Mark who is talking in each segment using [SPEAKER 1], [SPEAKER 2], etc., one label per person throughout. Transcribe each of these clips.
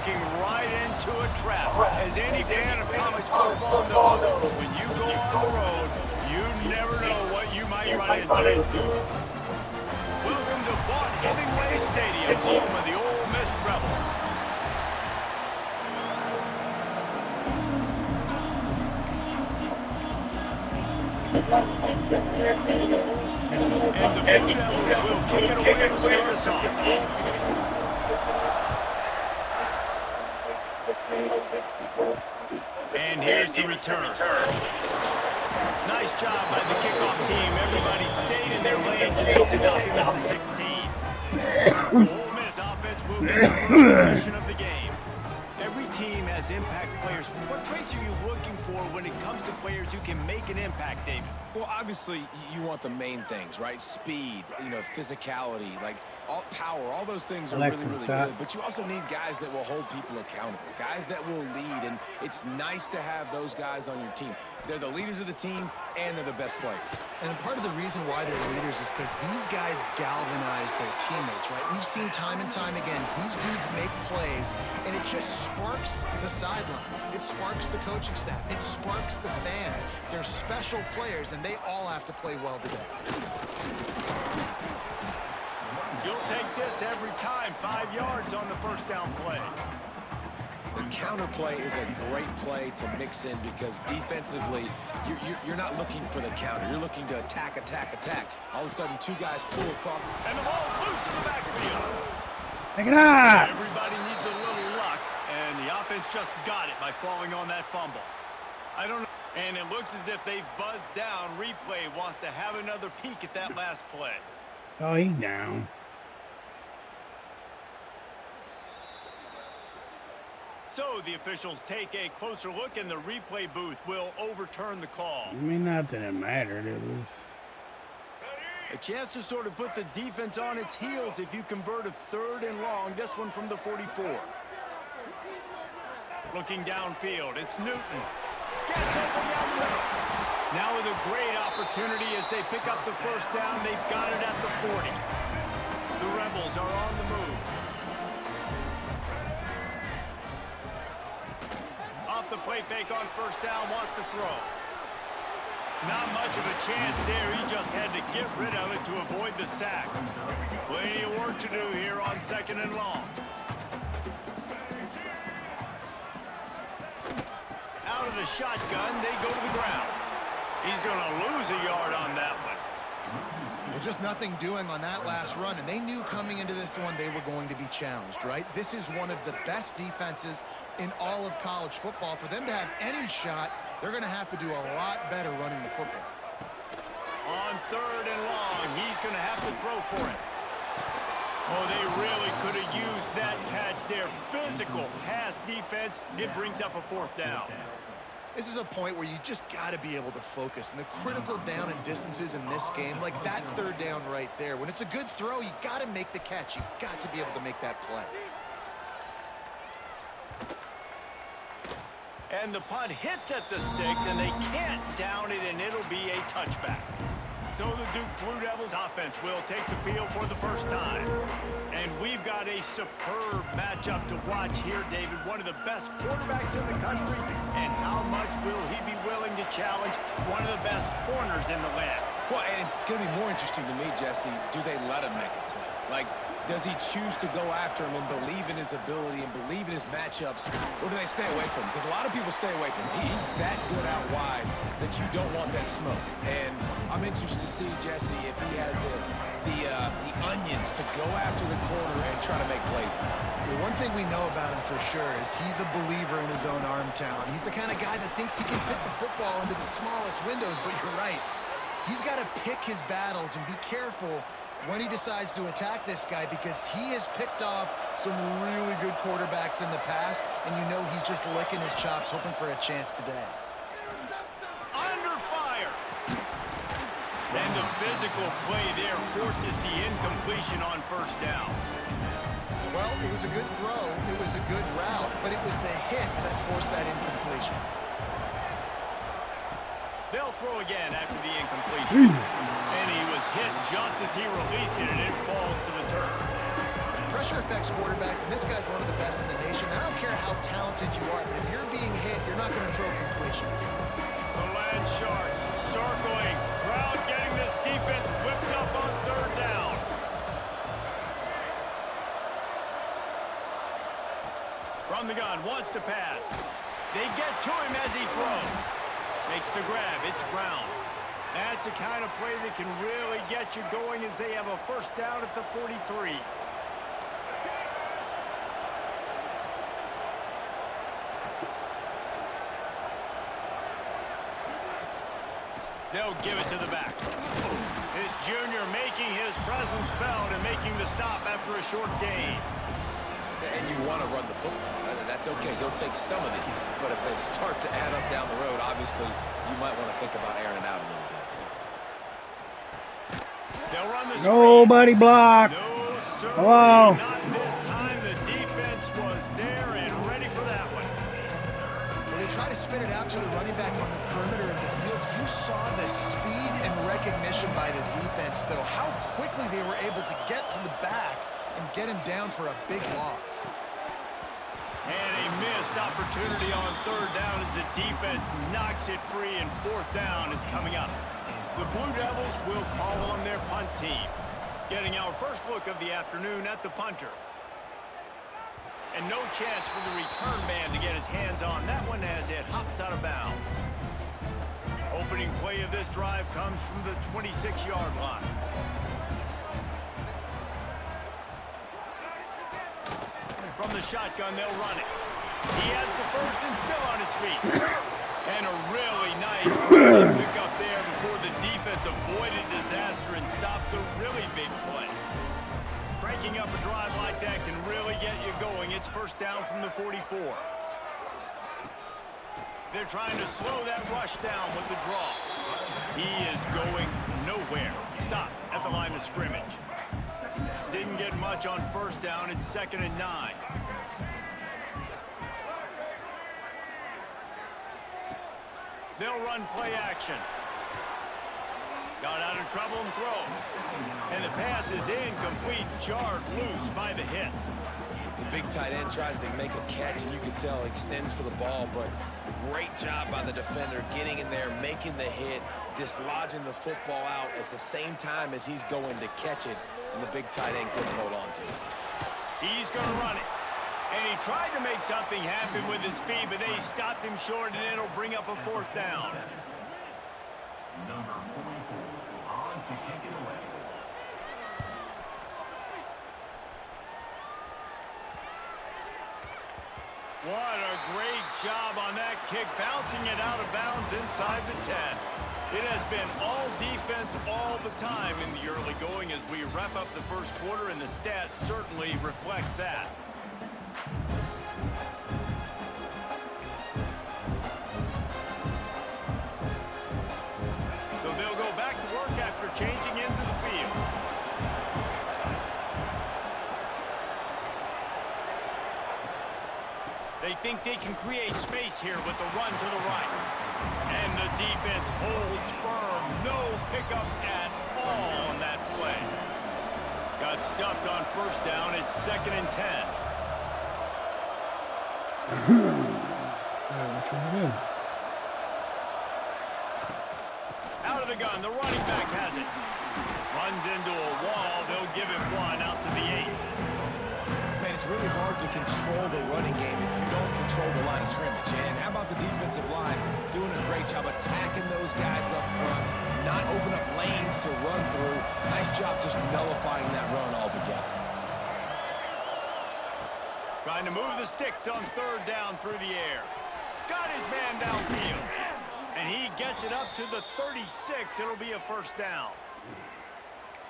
[SPEAKER 1] walking right into a trap. As any fan of college football knows, when you go on the road, you never know what you might run into. Welcome to Vaught Hemingway Stadium, home of the Ole Miss Rebels. And the Blue Devils will kick it away to start us off. And here's the return. Nice job by the kickoff team. Everybody stayed in their lanes and they stopped him at the 16. The Ole Miss offense will be the first possession of the game. Every team has impact players. What traits are you looking for when it comes to players who can make an impact, David?
[SPEAKER 2] Well, obviously, you want the main things, right? Speed, physicality, like all power, all those things are really, really good. But you also need guys that will hold people accountable, guys that will lead, and it's nice to have those guys on your team. They're the leaders of the team, and they're the best players.
[SPEAKER 3] And part of the reason why they're leaders is because these guys galvanize their teammates, right? We've seen time and time again, these dudes make plays, and it just sparks the sideline. It sparks the coaching staff. It sparks the fans. They're special players, and they all have to play well today.
[SPEAKER 1] You'll take this every time. 5 yards on the first down play.
[SPEAKER 2] The counter play is a great play to mix in because defensively, you're not looking for the counter. You're looking to attack. All of a sudden, two guys pull across.
[SPEAKER 1] And the ball's loose in the backfield.
[SPEAKER 4] Take it out.
[SPEAKER 1] Everybody needs a little luck, and the offense just got it by falling on that fumble. I don't know. And it looks as if they've buzzed down. Replay wants to have another peek at that last play.
[SPEAKER 4] Oh, he's down.
[SPEAKER 1] So the officials take a closer look, and the replay booth will overturn the call.
[SPEAKER 4] I mean, not that it mattered. It was
[SPEAKER 1] a chance to sort of put the defense on its heels if you convert a 3rd and long. This one from the 44. Looking downfield, it's Newton. Gets open down the middle. Now with a great opportunity as they pick up the first down. They've got it at the 40. The Rebels are on the move. Off the play fake on first down, wants to throw. Not much of a chance there. He just had to get rid of it to avoid the sack. Plenty of work to do here on 2nd and long. Out of the shotgun, they go to the ground. He's going to lose a yard on that one.
[SPEAKER 3] Well, just nothing doing on that last run, and they knew coming into this one they were going to be challenged, right? This is one of the best defenses in all of college football. For them to have any shot, they're going to have to do a lot better running the football.
[SPEAKER 1] On 3rd and long, he's going to have to throw for it. Oh, they really could have used that catch there. Physical pass defense. It brings up a 4th down.
[SPEAKER 3] This is a point where you just got to be able to focus. And the critical down and distances in this game, like that 3rd down right there, when it's a good throw, you got to make the catch. You got to be able to make that play.
[SPEAKER 1] And the punt hits at the 6, and they can't down it, and it'll be a touchback. So the Duke Blue Devils offense will take the field for the first time. And we've got a superb matchup to watch here, David. One of the best quarterbacks in the country. And how much will he be willing to challenge one of the best corners in the land?
[SPEAKER 2] Well, and it's going to be more interesting to me, Jesse, do they let him make a play? Like, does he choose to go after him and believe in his ability and believe in his matchups, or do they stay away from him? Because a lot of people stay away from him. He's that good out wide that you don't want that smoke. And I'm interested to see, Jesse, if he has the onions to go after the corner and try to make plays.
[SPEAKER 3] Well, one thing we know about him for sure is he's a believer in his own arm talent. He's the kind of guy that thinks he can fit the football into the smallest windows, but you're right. He's got to pick his battles and be careful when he decides to attack this guy, because he has picked off some really good quarterbacks in the past, and you know he's just licking his chops, hoping for a chance today.
[SPEAKER 1] Under fire. And the physical play there forces the incompletion on first down.
[SPEAKER 3] Well, it was a good throw, it was a good route, but it was the hit that forced that incompletion.
[SPEAKER 1] They'll throw again after the incompletion. And he was hit just as he released it, and it falls to the turf.
[SPEAKER 3] Pressure affects quarterbacks, and this guy's one of the best in the nation. I don't care how talented you are, but if you're being hit, you're not going to throw completions.
[SPEAKER 1] The Land Sharks circling. Crowd getting this defense whipped up on third down. From the gun, wants to pass. They get to him as he throws. Makes the grab. It's Brown. That's the kind of play that can really get you going as they have a first down at the 43. They'll give it to the back. This junior making his presence felt and making the stop after a short gain.
[SPEAKER 2] And you want to run the football. That's okay. You'll take some of these. But if they start to add up down the road, obviously, you might want to think about airing it out a little bit.
[SPEAKER 1] They'll run the screen.
[SPEAKER 4] Nobody block.
[SPEAKER 1] No, sir.
[SPEAKER 4] Hello.
[SPEAKER 1] Not this time. The defense was there and ready for that one.
[SPEAKER 3] When they try to spin it out to the running back on the perimeter of the field, you saw the speed and recognition by the defense, though. How quickly they were able to get to the back and get him down for a big loss.
[SPEAKER 1] And a missed opportunity on third down as the defense knocks it free, and fourth down is coming up. The Blue Devils will call on their punt team. Getting our first look of the afternoon at the punter. And no chance for the return man to get his hands on that one as it hops out of bounds. Opening play of this drive comes from the 26-yard line. From the shotgun, they'll run it. He has the first and still on his feet. And a really nice running pick up there before the defense avoided disaster and stopped the really big play. Cranking up a drive like that can really get you going. It's first down from the 44. They're trying to slow that rush down with the draw. He is going nowhere. Stop at the line of scrimmage. Didn't get much on first down. It's 2nd and 9. They'll run play action. Got out of trouble and throws. And the pass is incomplete, jarred loose by the hit.
[SPEAKER 2] The big tight end tries to make a catch, and you can tell extends for the ball, but great job by the defender getting in there, making the hit, dislodging the football out at the same time as he's going to catch it, and the big tight end couldn't hold on to it.
[SPEAKER 1] He's going to run it. And he tried to make something happen with his feet, but they stopped him short, and it'll bring up a fourth down.
[SPEAKER 5] Number 44 on to kick it away.
[SPEAKER 1] What a great job on that kick, bouncing it out of bounds inside the 10. It has been all defense all the time in the early going as we wrap up the first quarter, and the stats certainly reflect that. So they'll go back to work after changing into the field. They think they can create space here with a run to the right. And the defense holds firm. No pickup at all on that play. Got stuffed on first down. It's 2nd and 10.
[SPEAKER 4] That's really good.
[SPEAKER 1] Out of the gun, the running back has it. Runs into a wall. They'll give him one out to the 8.
[SPEAKER 2] Man, it's really hard to control the running game if you don't control the line of scrimmage. And how about the defensive line doing a great job attacking those guys up front, not open up lanes to run through. Nice job just nullifying that run altogether.
[SPEAKER 1] Trying to move the sticks on third down through the air. Got his man downfield. And he gets it up to the 36. It'll be a first down.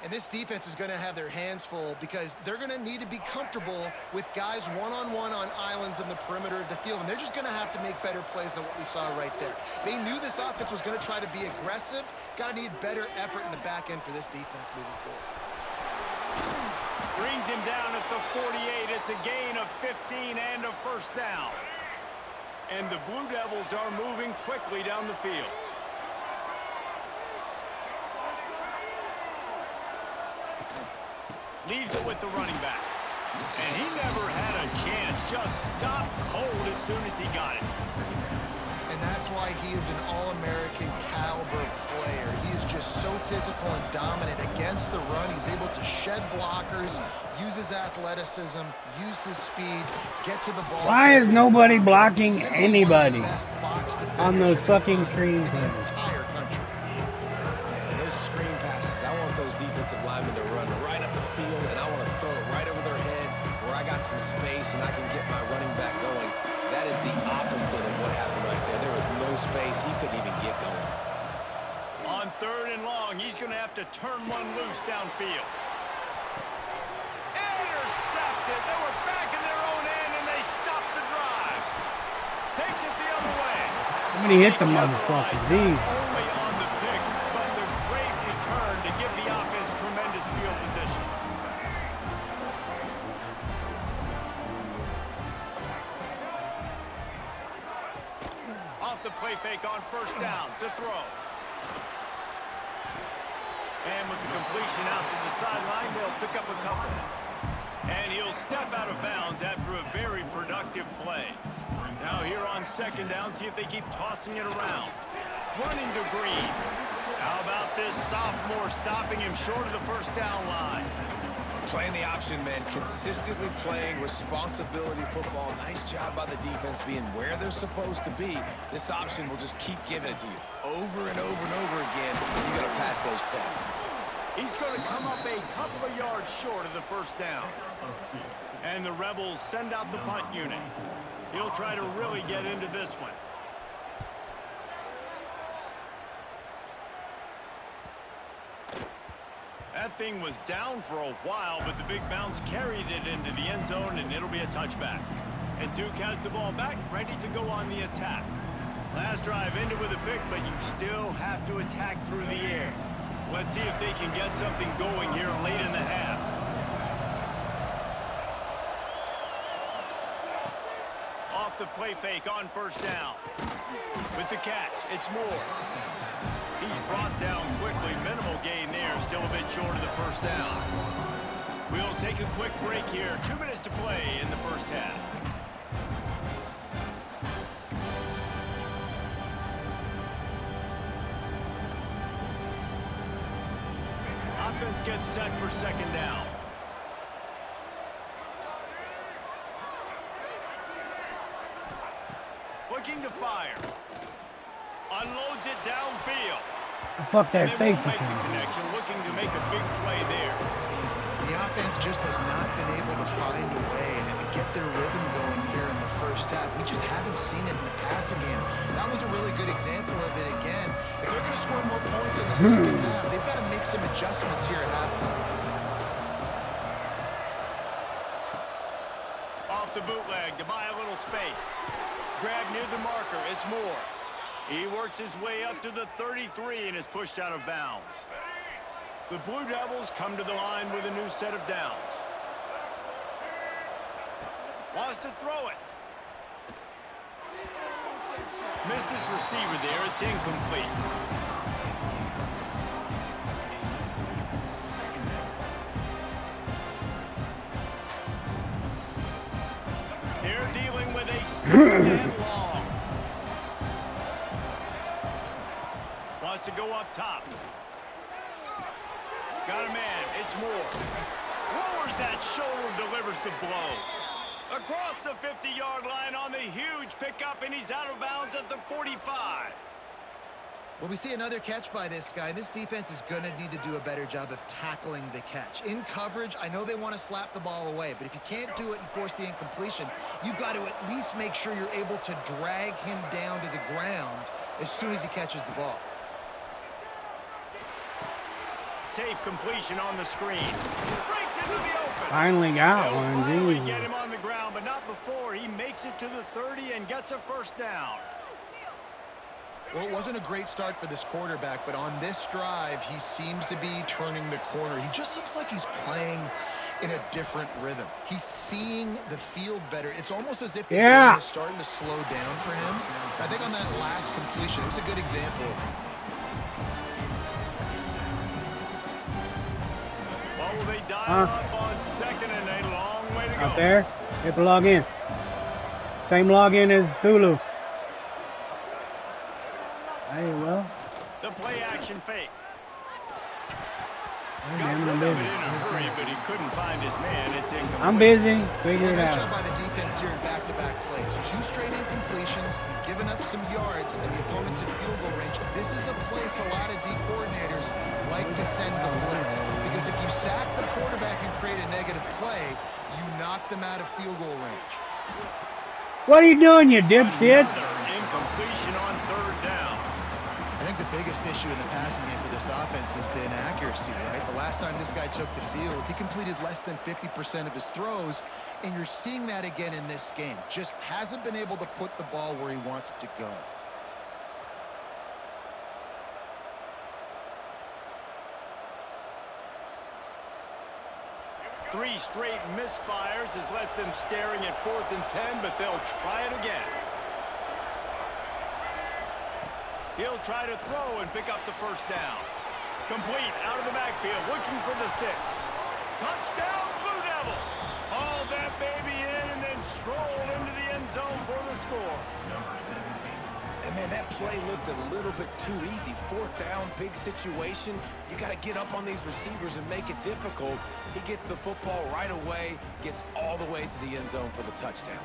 [SPEAKER 3] And this defense is going to have their hands full because they're going to need to be comfortable with guys one-on-one on islands in the perimeter of the field. And they're just going to have to make better plays than what we saw right there. They knew this offense was going to try to be aggressive. Got to need better effort in the back end for this defense moving forward.
[SPEAKER 1] Brings him down at the 48. It's a gain of 15 and a first down. And the Blue Devils are moving quickly down the field. Leaves it with the running back. And he never had a chance. Just stopped cold as soon as he got it.
[SPEAKER 3] And that's why he is an All-American caliber player. He is just so physical and dominant against the run. He's able to shed blockers, use his athleticism, use his speed, get to the ball.
[SPEAKER 4] Why is nobody blocking
[SPEAKER 3] Simply
[SPEAKER 4] anybody
[SPEAKER 3] one of the best box
[SPEAKER 4] on those
[SPEAKER 3] defenders
[SPEAKER 4] fucking
[SPEAKER 3] in
[SPEAKER 4] screen
[SPEAKER 3] the
[SPEAKER 4] plays?
[SPEAKER 3] entire country.
[SPEAKER 2] Yeah, those screen passes, I want those defensive linemen to run right up the field, and I want to throw it right over their head where I got some space and I can get my running back going. That is the opposite of what happened right there. There was no space. He couldn't even get going.
[SPEAKER 1] On 3rd and long, he's going to have to turn one loose downfield. Intercepted. They were back in their own end, and they stopped the drive. Takes it the other way.
[SPEAKER 4] How many hit the motherfuckers? These.
[SPEAKER 1] Only on the pick, but the great return to give the offense tremendous field position. Off the play fake on 1st down to throw. And with the completion out to the sideline, they'll pick up a couple. And he'll step out of bounds after a very productive play. Now here on 2nd down, see if they keep tossing it around. Running to Green. How about this sophomore stopping him short of the 1st down line?
[SPEAKER 2] Playing the option, man. Consistently playing responsibility football. Nice job by the defense being where they're supposed to be. This option will just keep giving it to you. Over and over and over again, you got to pass those tests.
[SPEAKER 1] He's going to come up a couple of yards short of the 1st down. And the Rebels send out the punt unit. He'll try to really get into this one. That thing was down for a while, but the big bounce carried it into the end zone, and it'll be a touchback. And Duke has the ball back, ready to go on the attack. Last drive ended with a pick, but you still have to attack through the air. Let's see if they can get something going here late in the half. Off the play fake on 1st down. With the catch, it's Moore. He's brought down quickly. Minimal gain there, still a bit short of the 1st down. We'll take a quick break here. 2 minutes to play in the 1st half. Offense gets set for 2nd down. Looking to fire. Unloads it downfield.
[SPEAKER 4] Fuck that
[SPEAKER 1] And they won't
[SPEAKER 4] safety
[SPEAKER 1] make the
[SPEAKER 4] thing.
[SPEAKER 1] connection, looking to make a big play there.
[SPEAKER 3] The offense just has not been able to find a way to get their rhythm going here in the 1st half. We just haven't seen it in the passing game. That was a really good example of it again. If they're going to score more points in the 2nd half, they've got to make some adjustments here at halftime.
[SPEAKER 1] Off the bootleg to buy a little space. Grab near the marker, it's Moore. He works his way up to the 33 and is pushed out of bounds. The Blue Devils come to the line with a new set of downs. Wants to throw it. Missed his receiver there, it's incomplete. They're dealing with a 2nd and long. Wants to go up top. Got a man, it's Moore. Lowers that shoulder, delivers the blow. Across the 50-yard line on the huge pickup, and he's out of bounds at the 45.
[SPEAKER 3] Well, we see another catch by this guy. This defense is going to need to do a better job of tackling the catch. In coverage, I know they want to slap the ball away, but if you can't do it and force the incompletion, you've got to at least make sure you're able to drag him down to the ground as soon as he catches the ball.
[SPEAKER 1] Safe completion on the screen. Breaks into the open.
[SPEAKER 4] Finally got
[SPEAKER 1] They'll
[SPEAKER 4] one,
[SPEAKER 1] finally
[SPEAKER 4] dude.
[SPEAKER 1] get him on the ground, but not before. He makes it to the 30 and gets a 1st down.
[SPEAKER 3] Well, it wasn't a great start for this quarterback, but on this drive, he seems to be turning the corner. He just looks like he's playing in a different rhythm. He's seeing the field better. It's almost as if the game is starting to slow down for him. I think on that last completion, it was a good example.
[SPEAKER 1] Well, they dial up on 2nd and a long way to
[SPEAKER 4] Out there. Hit the login. Same login as Zulu. Hey, well.
[SPEAKER 1] The play action fake.
[SPEAKER 4] Hey,
[SPEAKER 1] Got
[SPEAKER 4] damn it,
[SPEAKER 1] rid
[SPEAKER 4] I'm
[SPEAKER 1] of it
[SPEAKER 4] busy.
[SPEAKER 1] in a hurry, but he couldn't find his man. It's incomplete.
[SPEAKER 4] I'm busy. Figure it
[SPEAKER 3] Nice job
[SPEAKER 4] out.
[SPEAKER 3] by the defense here in back-to-back plays. 2 straight incompletions, you've given up some yards, and the opponent's in field goal range. This is a place a lot of D coordinators like to send the blitz, because if you sack the quarterback and create a negative play, you knock them out of field goal range.
[SPEAKER 4] What are you doing, you dipshit?
[SPEAKER 1] Another incompletion on third down.
[SPEAKER 3] I think the biggest issue in the passing game for this offense has been accuracy, right? The last time this guy took the field, he completed less than 50% of his throws, and you're seeing that again in this game. Just hasn't been able to put the ball where he wants it to go.
[SPEAKER 1] Three straight misfires has left them staring at 4th and 10, but they'll try it again. He'll try to throw and pick up the first down. Complete out of the backfield, looking for the sticks. Touchdown, Blue Devils! Haul that baby in and then stroll into the end zone for the score.
[SPEAKER 2] And man, that play looked a little bit too easy. 4th down, big situation. You got to get up on these receivers and make it difficult. He gets the football right away, gets all the way to the end zone for the touchdown.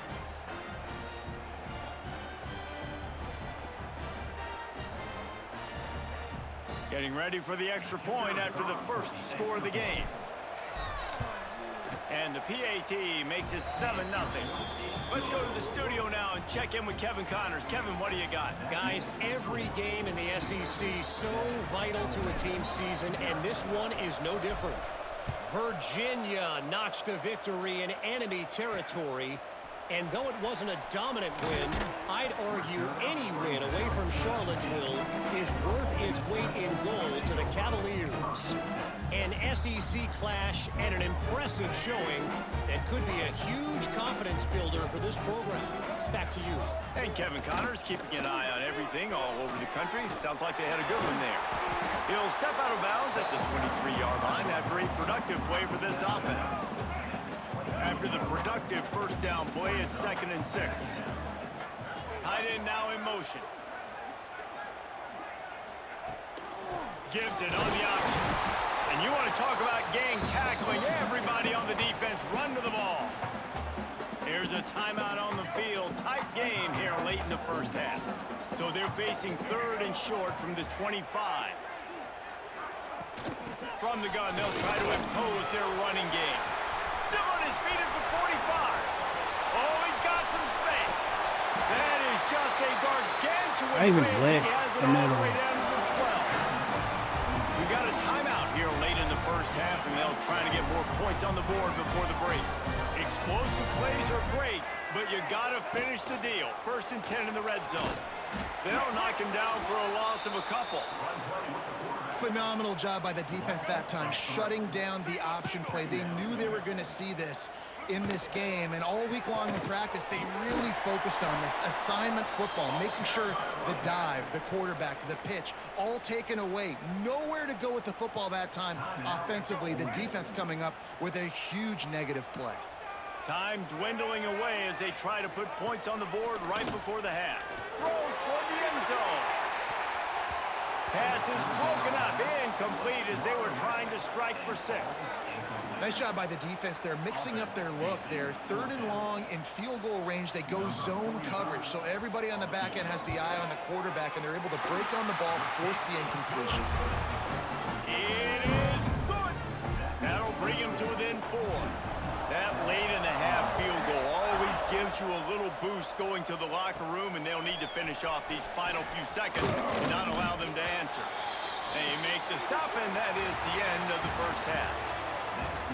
[SPEAKER 1] Getting ready for the extra point after the first score of the game. And the PAT makes it 7-0. Let's go to the studio now and check in with Kevin Connors. Kevin, what do you got?
[SPEAKER 6] Guys, every game in the SEC so vital to a team's season, and this one is no different. Virginia notched a victory in enemy territory, and though it wasn't a dominant win, I'd argue any win away from Charlottesville is worth its weight in gold to the Cavaliers. An SEC clash and an impressive showing that could be a huge confidence builder for this program. Back to you.
[SPEAKER 1] And Kevin Connors keeping an eye on everything all over the country. Sounds like they had a good one there. He'll step out of bounds at the 23-yard line after a productive play for this offense. After the productive first down play, it's 2nd and 6. Tight end now in motion. Gives it on the option. And you want to talk about gang tackling, everybody on the defense run to the ball. There's a timeout on the field. Tight game here late in the first half. So they're facing 3rd and short from the 25. From the gun, they'll try to impose their running game. Still on his feet at the 45. Oh, he's got some space. That is just a gargantuan
[SPEAKER 4] I even
[SPEAKER 1] blitz.
[SPEAKER 4] blitzed
[SPEAKER 1] He has it
[SPEAKER 4] the
[SPEAKER 1] all the
[SPEAKER 4] middle.
[SPEAKER 1] way down to the 12. We got a timeout here late in the first half, and they'll try to get more points on the board before the break. Explosive plays are great, but you got to finish the deal. 1st and 10 in the red zone. They don't knock him down for a loss of a couple.
[SPEAKER 3] Phenomenal job by the defense that time, shutting down the option play. They knew they were going to see this in this game, and all week long in practice, they really focused on this assignment football, making sure the dive, the quarterback, the pitch, all taken away. Nowhere to go with the football that time offensively. The defense coming up with a huge negative play.
[SPEAKER 1] Time dwindling away as they try to put points on the board right before the half. Throws toward the end zone. Pass is broken up, incomplete as they were trying to strike for 6.
[SPEAKER 3] Nice job by the defense. They're mixing up their look. They're 3rd and long in field goal range. They go zone coverage, so everybody on the back end has the eye on the quarterback, and they're able to break on the ball, force the incompletion.
[SPEAKER 1] It is good. That'll bring him to within 4. That late in the half field goal always gives you a little boost going to the locker room, and they'll need to finish off these final few seconds and not allow them to answer. They make the stop, and that is the end of the first half.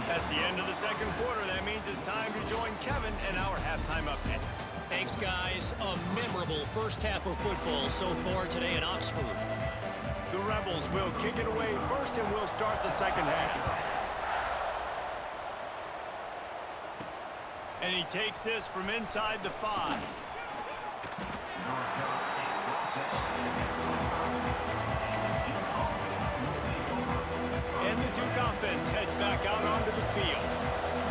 [SPEAKER 1] That's the end of the second quarter. That means it's time to join Kevin and our halftime update.
[SPEAKER 6] Thanks, guys. A memorable first half of football so far today in Oxford.
[SPEAKER 1] The Rebels will kick it away first, and we'll start the second half. And he takes this from inside the 5. And the Duke offense heads back out onto the field.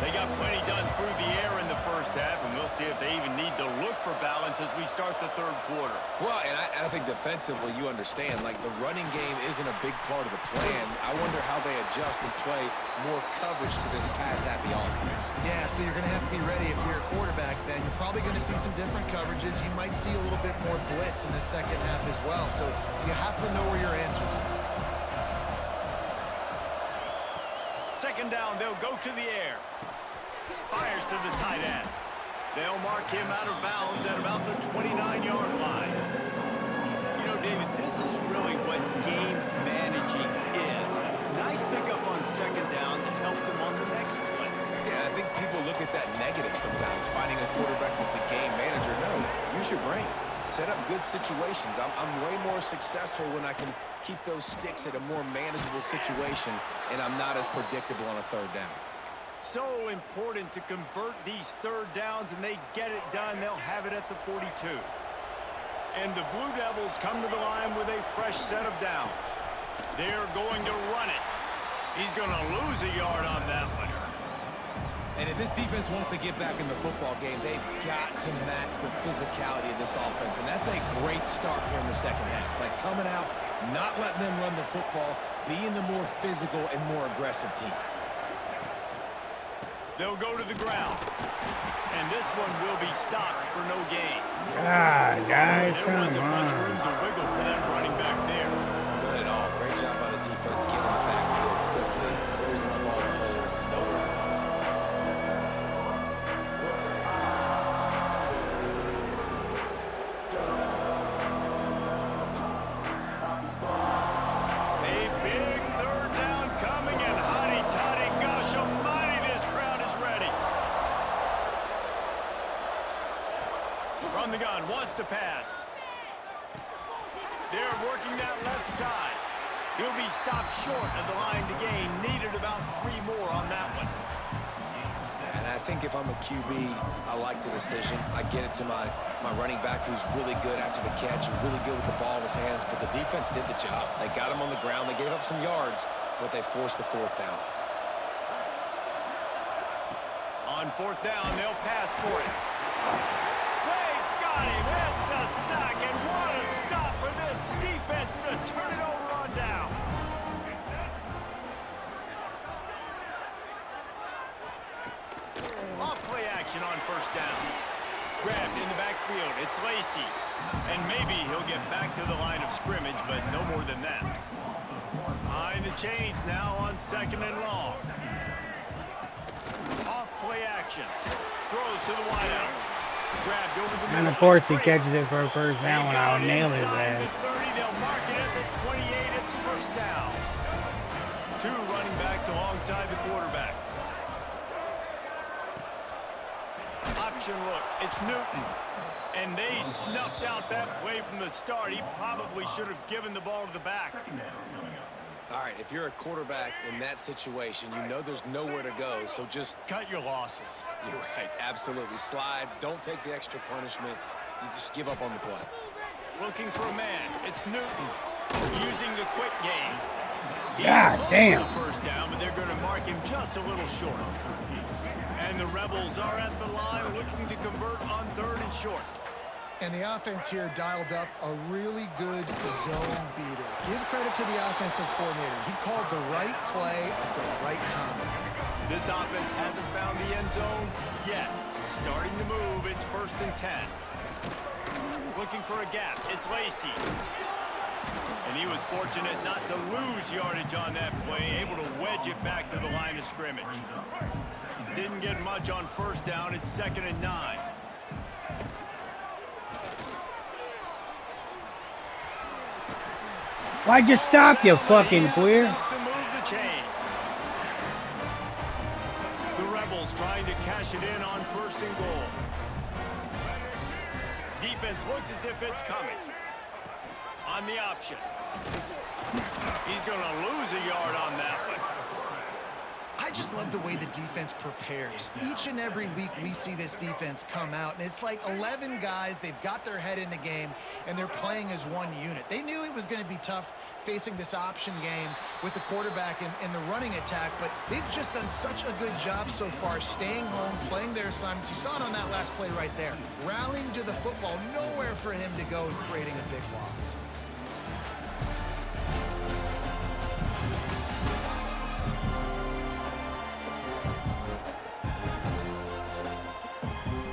[SPEAKER 1] They got plenty done through the air in the first half, and we'll see if they even need to look for balance as we start the third quarter.
[SPEAKER 2] Well, and I think defensively, you understand, like the running game isn't a big part of the plan. I wonder how they adjust and play more coverage to this pass-happy offense.
[SPEAKER 3] Yeah, so you're going to have to be ready if you're a quarterback then. You're probably going to see some different coverages. You might see a little bit more blitz in the second half as well. So you have to know where your answers are.
[SPEAKER 1] Second down, they'll go to the air. Fires to the tight end. They'll mark him out of bounds at about the 29-yard line. You know, David, this is really what game managing is. Nice pickup on second down to help them on the next play.
[SPEAKER 2] Yeah, I think people look at that negative sometimes, finding a quarterback that's a game manager. No, use your brain. Set up good situations. I'm way more successful when I can keep those sticks at a more manageable situation, and I'm not as predictable on a third down.
[SPEAKER 1] So important to convert these third downs, and they get it done. They'll have it at the 42. And the Blue Devils come to the line with a fresh set of downs. They're going to run it. He's going to lose a yard on that one.
[SPEAKER 2] And if this defense wants to get back in the football game, they've got to match the physicality of this offense. And that's a great start here in the second half. Like coming out, not letting them run the football, being the more physical and more aggressive team.
[SPEAKER 1] They'll go to the ground. And this one will be stopped for no gain.
[SPEAKER 4] God, guys,
[SPEAKER 1] There wasn't
[SPEAKER 4] come
[SPEAKER 1] much
[SPEAKER 4] on.
[SPEAKER 1] room to wiggle for that running back there.
[SPEAKER 2] Not at all. Great job by the defense getting in the backfield quickly, closing up all the holes, nowhere to run.
[SPEAKER 1] A big third down coming, and hotty toddy, gosh almighty, this crowd is ready. From the gun, wants to pass. They're working that left side. He'll be stopped short of the line to gain. Needed about 3 more on that one.
[SPEAKER 2] And I think if I'm a QB, I like the decision. I get it to my running back who's really good after the catch and really good with the ball in his hands, but the defense did the job. They got him on the ground. They gave up some yards, but they forced the fourth down.
[SPEAKER 1] On fourth down, they'll pass for it. They got him. It's a sack, and what a stop for this defense to turn it over on down. Off play action on first down. Grabbed in the backfield. It's Lacy. And maybe he'll get back to the line of scrimmage, but no more than that. Behind the chains now on second and long. Off play action. Throws to the wideout. Grabbed over the middle.
[SPEAKER 4] And of course he
[SPEAKER 1] It's
[SPEAKER 4] catches it for a first down when I'll nail his
[SPEAKER 1] inside
[SPEAKER 4] ass.
[SPEAKER 1] the 30. They'll mark it at the 28. It's first down. 2 running backs alongside the quarterback. Option look. It's Newton. And they snuffed out that play from the start. He probably should have given the ball to the back.
[SPEAKER 2] All right, if you're a quarterback in that situation, you know there's nowhere to go, so just
[SPEAKER 1] Cut your losses.
[SPEAKER 2] You're right, absolutely. Slide, don't take the extra punishment. You just give up on the play.
[SPEAKER 1] Looking for a man. It's Newton. Using the quick game. He's
[SPEAKER 4] God
[SPEAKER 1] close
[SPEAKER 4] damn.
[SPEAKER 1] to the first down, but they're going to mark him just a little short. And the Rebels are at the line looking to convert on third and short.
[SPEAKER 3] And the offense here dialed up a really good zone beater. Give credit to the offensive coordinator. He called the right play at the right time.
[SPEAKER 1] This offense hasn't found the end zone yet. Starting to move, it's first and 10. Looking for a gap, it's Lacy. And he was fortunate not to lose yardage on that play, able to wedge it back to the line of scrimmage. Didn't get much on first down, it's second and 9.
[SPEAKER 4] Why'd you stop, you fucking queer?
[SPEAKER 1] Enough to move the chains. The Rebels trying to cash it in on first and goal. Defense looks as if it's coming. On the option. He's going to lose a yard on that one.
[SPEAKER 3] just love the way the defense prepares. Each and every week we see this defense come out, and it's like 11 guys, they've got their head in the game, and they're playing as one unit. They knew it was going to be tough facing this option game with the quarterback and the running attack, but they've just done such a good job so far staying home, playing their assignments. You saw it on that last play right there. Rallying to the football, nowhere for him to go and creating a big loss.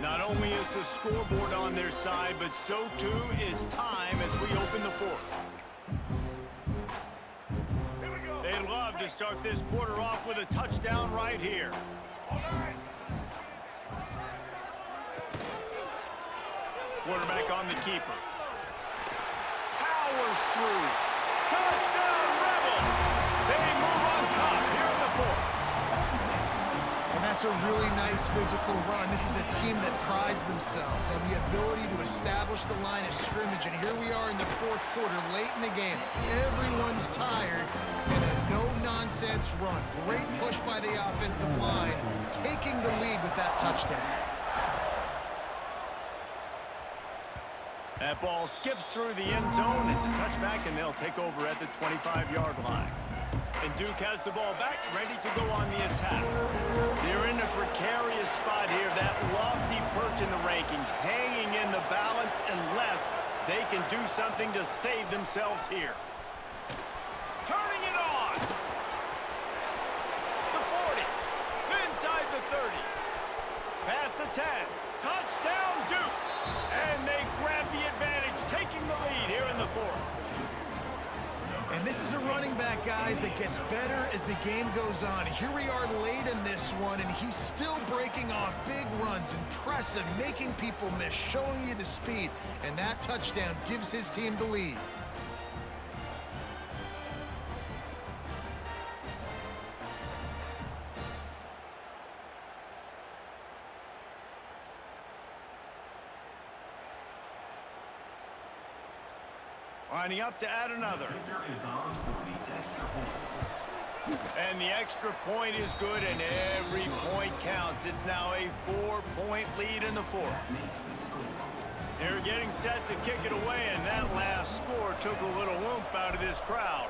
[SPEAKER 1] Not only is the scoreboard on their side, but so too is time as we open the fourth. They'd love to start this quarter off with a touchdown right here. Quarterback on the keeper. Powers through. Touchdown, Rebels! They move on top here in the fourth.
[SPEAKER 3] And that's a really nice physical run. This is a team that prides themselves on the ability to establish the line of scrimmage. And here we are in the fourth quarter, late in the game. Everyone's tired, and a no-nonsense run. Great push by the offensive line, taking the lead with that touchdown.
[SPEAKER 1] That ball skips through the end zone. It's a touchback, and they'll take over at the 25-yard line. And Duke has the ball back, ready to go on the attack. They're in a precarious spot here, that lofty perch in the rankings, hanging in the balance unless they can do something to save themselves here. Turning it on! The 40, inside the 30, past the 10, touchdown Duke! And they grab the advantage, taking the lead here in the fourth.
[SPEAKER 3] And this is a running back, guys, that gets better as the game goes on. Here we are late in this one, and he's still breaking off big runs. Impressive, making people miss, showing you the speed. And that touchdown gives his team the lead.
[SPEAKER 1] Lining up to add another. And the extra point is good, and every point counts. It's now a 4-point lead in the fourth. They're getting set to kick it away, and that last score took a little oomph out of this crowd.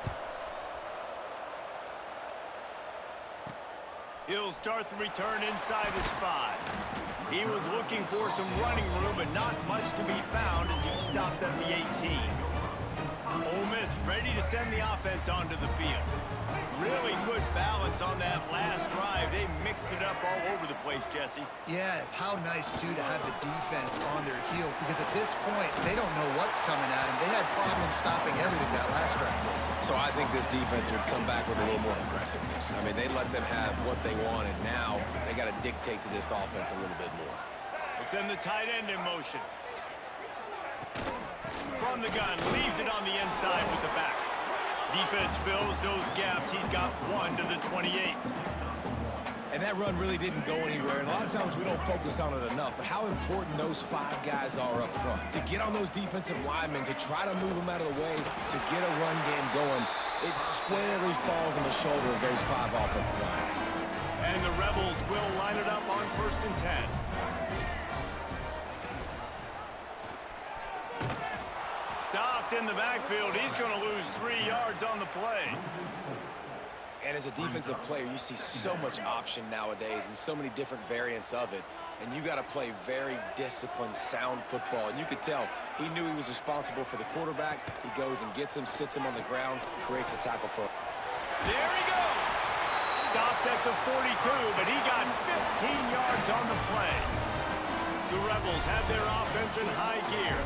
[SPEAKER 1] He'll start the return inside his 5. He was looking for some running room, but not much to be found as he stopped at the 18. Ole Miss ready to send the offense onto the field. Really good balance on that last drive. They mixed it up all over the place, Jesse.
[SPEAKER 3] Yeah, how nice, too, to have the defense on their heels, because at this point, they don't know what's coming at them. They had problems stopping everything that last drive.
[SPEAKER 2] So I think this defense would come back with a little more aggressiveness. I mean, they let them have what they wanted. Now they got to dictate to this offense a little bit more.
[SPEAKER 1] We'll send the tight end in motion. From the gun, leaves it on the inside with the back. Defense fills those gaps. He's got 1 to the 28.
[SPEAKER 2] And that run really didn't go anywhere. And a lot of times we don't focus on it enough, but how important those 5 guys are up front. To get on those defensive linemen, to try to move them out of the way, to get a run game going, it squarely falls on the shoulder of those 5 offensive linemen.
[SPEAKER 1] And the Rebels will line it up on 1st and 10. Stopped in the backfield. He's going to lose 3 yards on the play.
[SPEAKER 2] And as a defensive player, you see so much option nowadays and so many different variants of it. And you got to play very disciplined, sound football. And you could tell he knew he was responsible for the quarterback. He goes and gets him, sits him on the ground, creates a tackle for him.
[SPEAKER 1] There he goes. Stopped at the 42, but he got 15 yards on the play. The Rebels have their offense in high gear.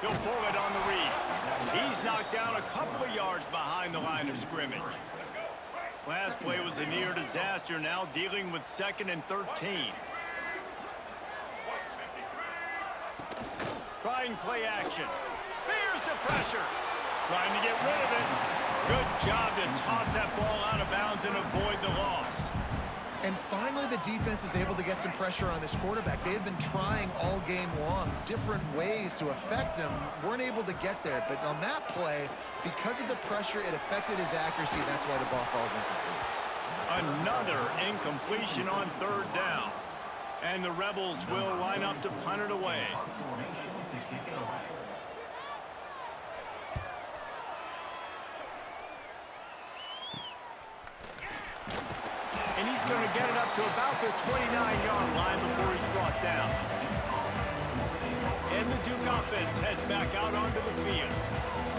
[SPEAKER 1] He'll pull it on the read. He's knocked down a couple of yards behind the line of scrimmage. Last play was a near disaster, now dealing with 2nd and 13. Trying play action. There's the pressure. Trying to get rid of it. Good job to toss that ball out of bounds and avoid the loss.
[SPEAKER 3] And finally, the defense is able to get some pressure on this quarterback. They had been trying all game long, different ways to affect him. Weren't able to get there. But on that play, because of the pressure, it affected his accuracy. That's why the ball falls incomplete.
[SPEAKER 1] Another incompletion on third down. And the Rebels will line up to punt it away.
[SPEAKER 5] Formation to kick it away.
[SPEAKER 1] And he's going to get it up to about the 29-yard line before he's brought down. And the Duke offense heads back out onto the field.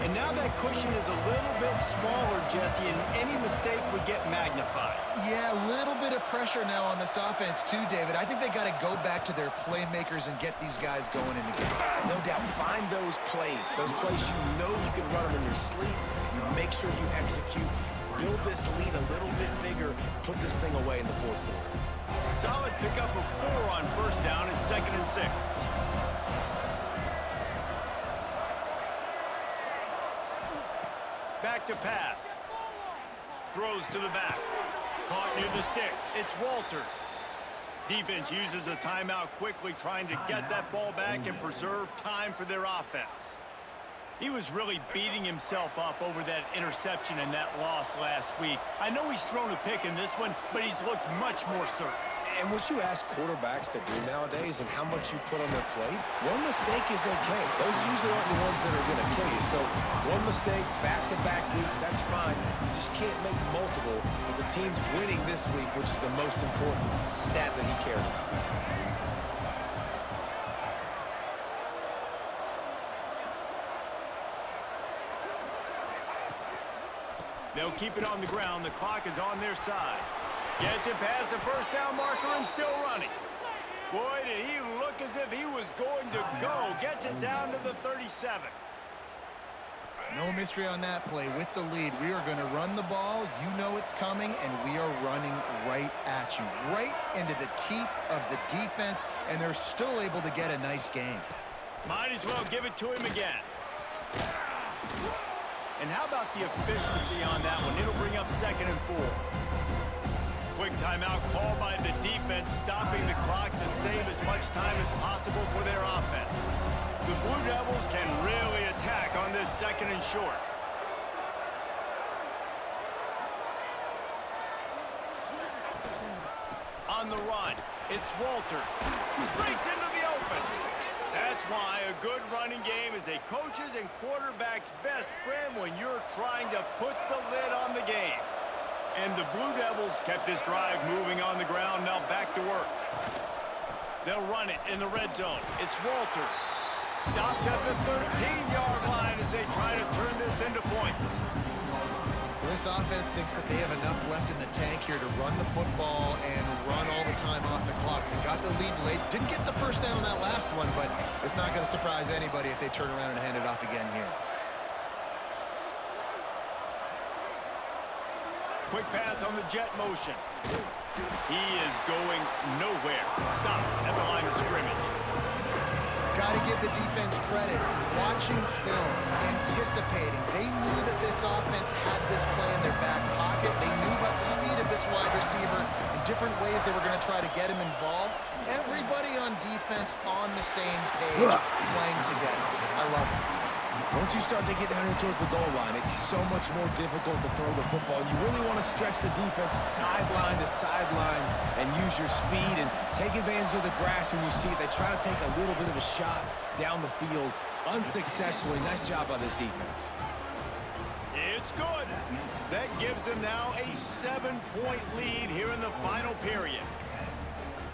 [SPEAKER 1] And now that cushion is a little bit smaller, Jesse, and any mistake would get magnified.
[SPEAKER 3] Yeah, a little bit of pressure now on this offense too, David. I think they got to go back to their playmakers and get these guys going in the game.
[SPEAKER 2] No doubt, find those plays you know you can run them in your sleep. You make sure you execute. Build this lead a little bit bigger. Put this thing away in the fourth quarter.
[SPEAKER 1] Solid pickup of 4 on first down and 2nd and 6. Back to pass. Throws to the back. Caught near the sticks. It's Walters. Defense uses a timeout quickly, trying to get that ball back and preserve time for their offense. He was really beating himself up over that interception and that loss last week. I know he's thrown a pick in this one, but he's looked much more certain.
[SPEAKER 2] And what you ask quarterbacks to do nowadays and how much you put on their plate, one mistake is okay. Those usually aren't the ones that are going to kill you. So one mistake, back-to-back weeks, that's fine. You just can't make multiple. But the team's winning this week, which is the most important stat that he cares about.
[SPEAKER 1] They'll keep it on the ground. The clock is on their side. Gets it past the first down marker and still running. Boy, did he look as if he was going to go. Gets it down to the 37.
[SPEAKER 3] No mystery on that play. With the lead, we are going to run the ball. You know it's coming, and we are running right at you. Right into the teeth of the defense, and they're still able to get a nice game.
[SPEAKER 1] Might as well give it to him again. And how about the efficiency on that one? It'll bring up 2nd and 4. Quick timeout called by the defense, stopping the clock to save as much time as possible for their offense. The Blue Devils can really attack on this 2nd and short. On the run, it's Walters. Breaks into the open. That's why a good running game is a coach's and quarterback's best friend when you're trying to put the lid on the game. And the Blue Devils kept this drive moving on the ground, now back to work. They'll run it in the red zone. It's Walters. Stopped at the 13-yard line as they try to turn this into points.
[SPEAKER 3] This offense thinks that they have enough left in the tank here to run the football and run all the time off the clock. They got the lead late. Didn't get the first down on that last one, but it's not going to surprise anybody if they turn around and hand it off again here.
[SPEAKER 1] Quick pass on the jet motion. He is going nowhere. Stop at the line of scrimmage.
[SPEAKER 3] Got to give the defense credit. Watching film, anticipating. They knew that this offense had this play in their back pocket. They knew about the speed of this wide receiver and different ways they were going to try to get him involved. Everybody on defense on the same page, playing together. I love it.
[SPEAKER 2] Once you start to get down here towards the goal line, it's so much more difficult to throw the football. You really want to stretch the defense sideline to sideline and use your speed and take advantage of the grass when you see it. They try to take a little bit of a shot down the field unsuccessfully. Nice job by this defense.
[SPEAKER 1] It's good. That gives them now a 7-point lead here in the final period.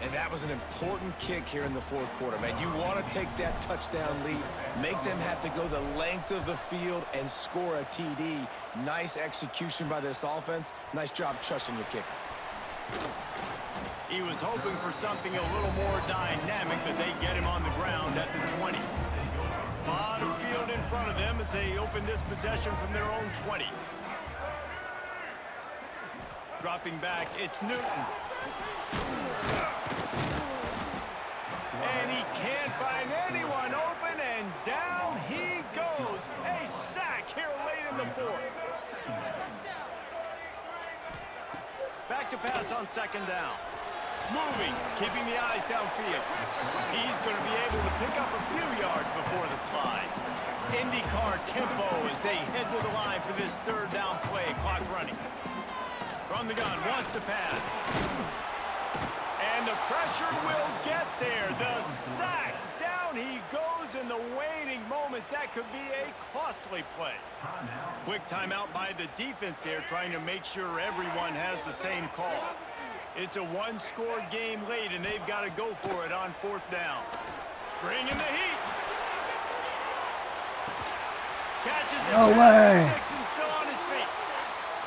[SPEAKER 2] And that was an important kick here in the fourth quarter, man. You want to take that touchdown lead, make them have to go the length of the field and score a TD. Nice execution by this offense. Nice job trusting your kicker.
[SPEAKER 1] He was hoping for something a little more dynamic, but they get him on the ground at the 20. Bottom field in front of them as they open this possession from their own 20. Dropping back, it's Newton. And he can't find anyone open, and down he goes. A sack here late in the fourth. Back to pass on 2nd down. Moving, keeping the eyes downfield. He's going to be able to pick up a few yards before the slide. IndyCar tempo as they head to the line for this third down play. Clock running. From the gun, wants to pass. And the pressure will get there. The sack. Down he goes in the waning moments. That could be a costly play. Quick timeout by the defense there, trying to make sure everyone has the same call. It's a one-score game late, and they've got to go for it on fourth down. Bringing the heat. Catches it.
[SPEAKER 4] No way.
[SPEAKER 1] Sticks and still on his feet.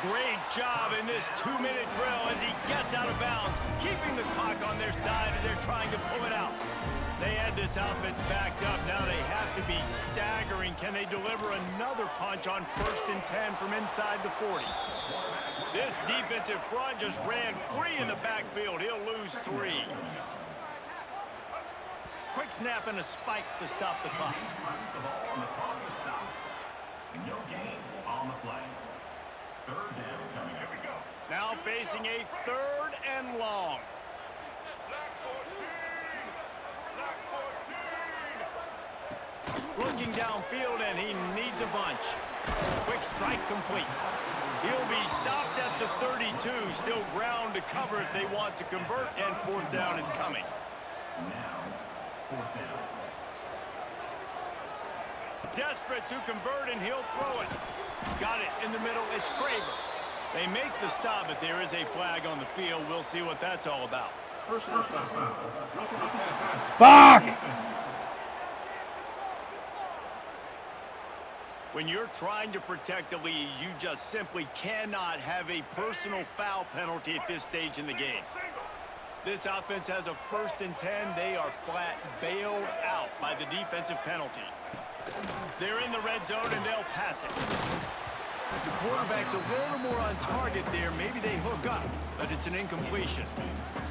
[SPEAKER 1] Great job in this 2-minute drill as he gets out of bounds, keeping the clock on their side as they're trying to pull it out. They had this offense backed up. Now they have to be staggering. Can they deliver another punch on 1st and 10 from inside the 40? This defensive front just ran free in the backfield. He'll lose 3. Quick snap and a spike to stop the clock.
[SPEAKER 5] No gain on the play. Third down coming. Here we go.
[SPEAKER 1] Now facing a 3rd and long. Looking downfield, and he needs a bunch. Quick strike complete. He'll be stopped at the 32. Still ground to cover if they want to convert, and 4th down is coming.
[SPEAKER 5] Now, 4th down.
[SPEAKER 1] Desperate to convert, and he'll throw it. Got it in the middle. It's Craver. They make the stop, but there is a flag on the field. We'll see what that's all about.
[SPEAKER 4] Fuck!
[SPEAKER 1] When you're trying to protect the lead, you just simply cannot have a personal foul penalty at this stage in the game. This offense has a 1st and 10. They are flat bailed out by the defensive penalty. They're in the red zone, and they'll pass it. If the quarterback's a little more on target there, maybe they hook up, but it's an incompletion.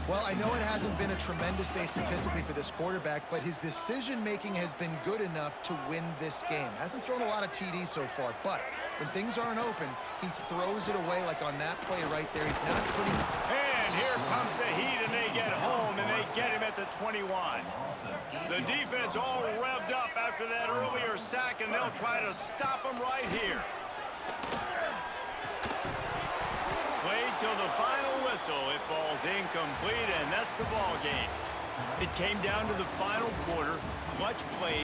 [SPEAKER 3] Well, I know it hasn't been a tremendous day statistically for this quarterback, but his decision-making has been good enough to win this game. Hasn't thrown a lot of TDs so far, but when things aren't open, he throws it away like on that play right there. He's not putting...
[SPEAKER 1] And here comes the heat, and they get home, and they get him at the 21. The defense all revved up after that earlier sack, and they'll try to stop him right here. Played till the final whistle. It falls incomplete, and that's the ball game. It came down to the final quarter. Clutch play.